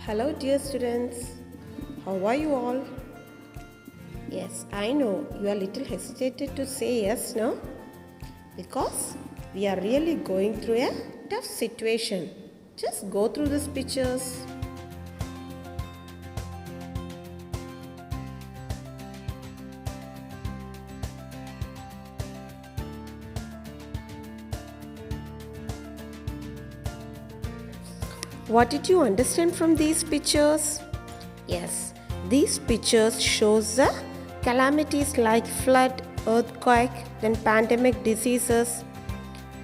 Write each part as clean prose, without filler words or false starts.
Hello, dear students. How are you all? Yes, I know you are a little hesitated to say yes, no? Because we are really going through a tough situation. Just go through these pictures. What did you understand from these pictures? Yes, these pictures shows the calamities like flood, earthquake, then pandemic diseases.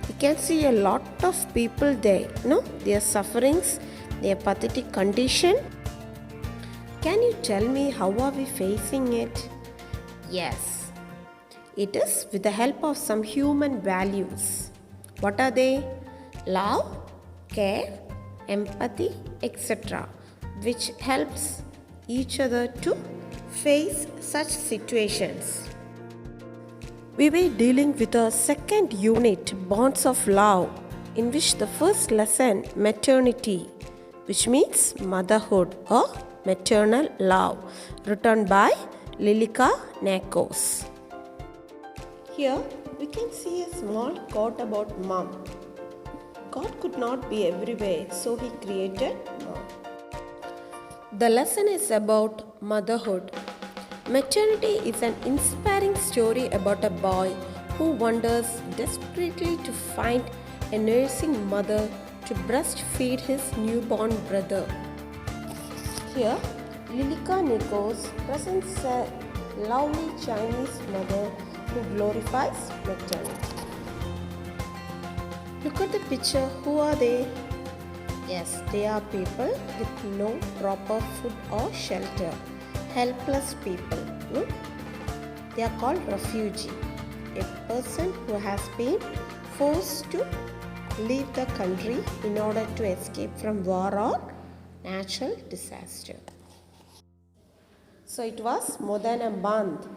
We can see a lot of people there, no? Their sufferings, their pathetic condition. Can you tell me how are we facing it? Yes, it is with the help of some human values. What are they? Love, care, empathy, etc., which helps each other to face such situations. We were dealing with a second unit, Bonds of Love, in which the first lesson, maternity, which means motherhood or maternal love, written by Lilika Nakos. Here we can see a small quote about mom. God could not be everywhere, so He created mom. The lesson is about motherhood. Maternity is an inspiring story about a boy who wanders desperately to find a nursing mother to breastfeed his newborn brother. Here, Lilika Nikos presents a lovely Chinese mother who glorifies maternity. Look at the picture. Who are they? Yes, they are people with no proper food or shelter. Helpless people. They are called refugee. A person who has been forced to leave the country in order to escape from war or natural disaster. So it was more than a month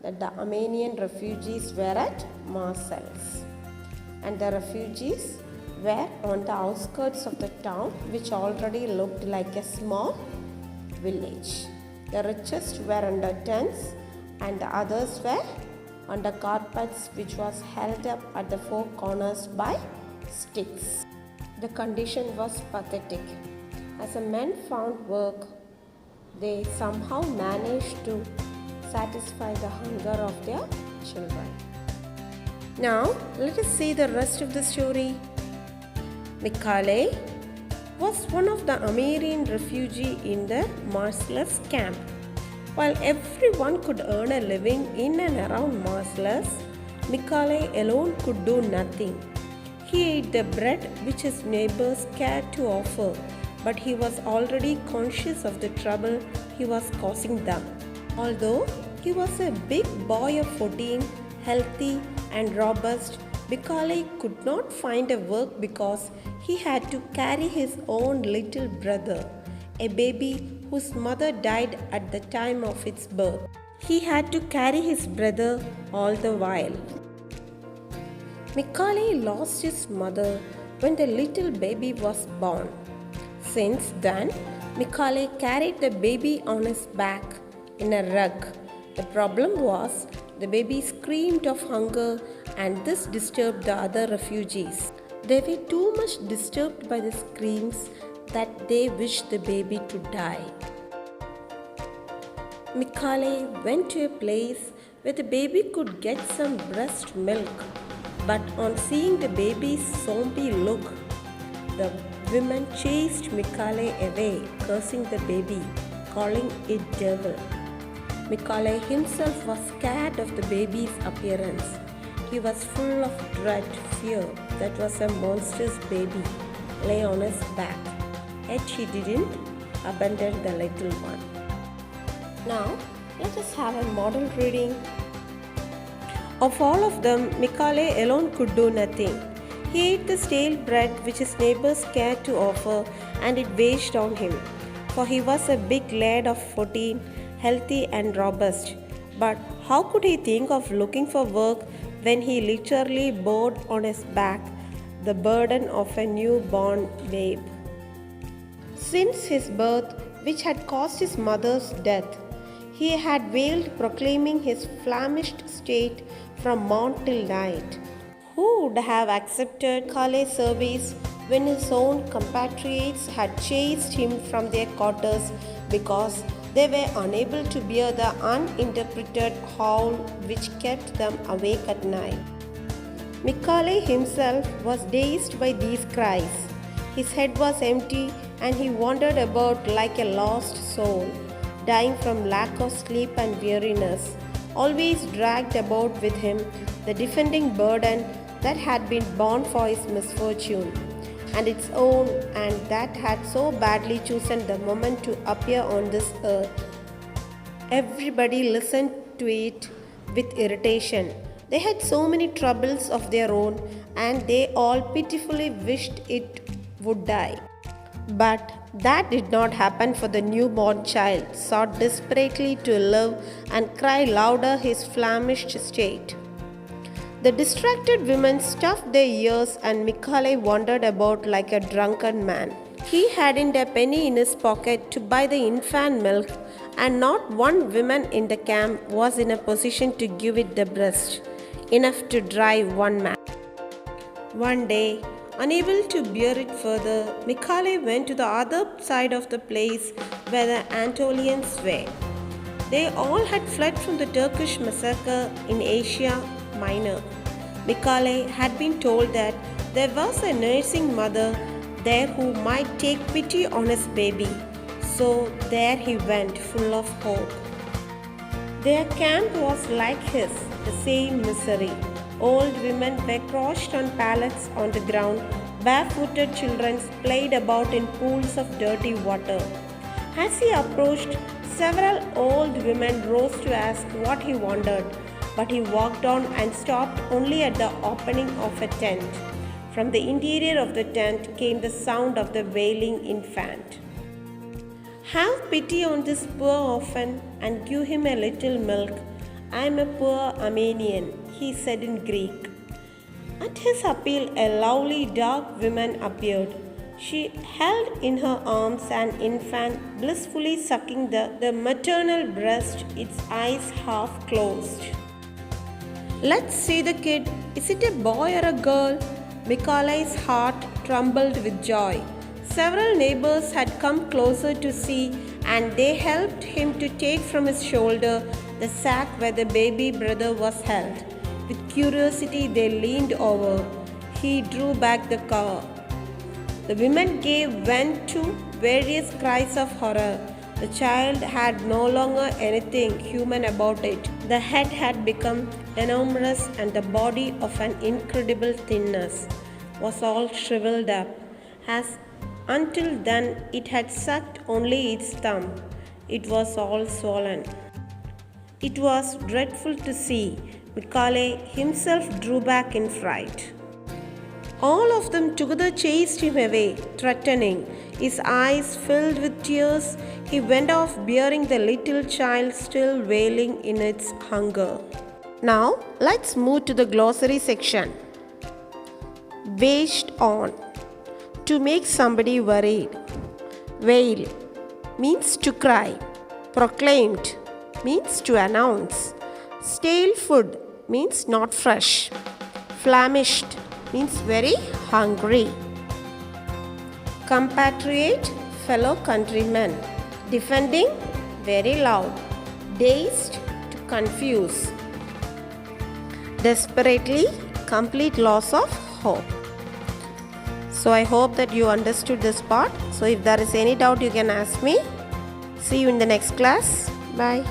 that the Armenian refugees were at Marseilles. And the refugees were on the outskirts of the town, which already looked like a small village. The richest were under tents and the others were under carpets, which was held up at the four corners by sticks. The condition was pathetic. As the men found work, they somehow managed to satisfy the hunger of their children. Now, let us see the rest of the story. Michale was one of the Armenian refugees in the Marseilles camp. While everyone could earn a living in and around Marseilles, Michale alone could do nothing. He ate the bread which his neighbors cared to offer, but he was already conscious of the trouble he was causing them. Although he was a big boy of 14, healthy and robust, Michale could not find a work because he had to carry his own little brother, a baby whose mother died at the time of its birth. He had to carry his brother all the while. Michale lost his mother when the little baby was born. Since then, Michale carried the baby on his back in a rug. The problem was the baby screamed of hunger and this disturbed the other refugees. They were too much disturbed by the screams that they wished the baby to die. Michale went to a place where the baby could get some breast milk, but on seeing the baby's zombie look, the women chased Michale away, cursing the baby, calling it devil. Michale himself was scared of the baby's appearance. He was full of dread, fear that was a monstrous baby lay on his back. Yet he didn't abandon the little one. Now, let us have a model reading. Of all of them, Michale alone could do nothing. He ate the stale bread which his neighbors cared to offer, and it weighed on him. For he was a big lad of 14, healthy and robust. But how could he think of looking for work when he literally bore on his back the burden of a newborn babe? Since his birth, which had caused his mother's death, he had wailed, proclaiming his famished state from morn till night. Who would have accepted Kale's service when his own compatriots had chased him from their quarters because they were unable to bear the uninterpreted howl which kept them awake at night? Mikale himself was dazed by these cries. His head was empty and he wandered about like a lost soul, dying from lack of sleep and weariness, always dragged about with him the defending burden that had been borne for his misfortune, and its own, and that had so badly chosen the moment to appear on this earth. Everybody listened to it with irritation. They had so many troubles of their own, and they all pitifully wished it would die. But that did not happen, for the newborn child sought desperately to live and cry louder his famished state. The distracted women stuffed their ears, and Mikale wandered about like a drunken man. He hadn't a penny in his pocket to buy the infant milk, and not one woman in the camp was in a position to give it the breast, enough to drive one man. One day, unable to bear it further, Mikale went to the other side of the place where the Anatolians were. They all had fled from the Turkish massacre in Asia Minor. Mikale had been told that there was a nursing mother there who might take pity on his baby. So there he went, full of hope. Their camp was like his, the same misery. Old women were crouched on pallets on the ground. Barefooted children played about in pools of dirty water. As he approached, several old women rose to ask what he wanted, but he walked on and stopped only at the opening of a tent. From the interior of the tent came the sound of the wailing infant. "Have pity on this poor orphan and give him a little milk. I am a poor Armenian," he said in Greek. At his appeal, a lovely dark woman appeared. She held in her arms an infant, blissfully sucking the maternal breast, its eyes half closed. "Let's see the kid. Is it a boy or a girl?" Mikale's heart trembled with joy. Several neighbors had come closer to see, and they helped him to take from his shoulder the sack where the baby brother was held. With curiosity, they leaned over. He drew back the cover. The women gave vent to various cries of horror. The child had no longer anything human about it. The head had become enormous, and the body, of an incredible thinness, was all shriveled up, as until then it had sucked only its thumb. It was all swollen. It was dreadful to see. Mikale himself drew back in fright. All of them together chased him away, threatening. His eyes filled with tears, he went off bearing the little child still wailing in its hunger. Now, let's move to the glossary section. Waged on. To make somebody worried. Wail means to cry. Proclaimed means to announce. Stale food means not fresh. Famished means very hungry. Compatriot, fellow countrymen. Defending, very loud. Dazed, to confuse. Desperately, complete loss of hope. So I hope that you understood this part. So if there is any doubt, you can ask me. See you in the next class. Bye.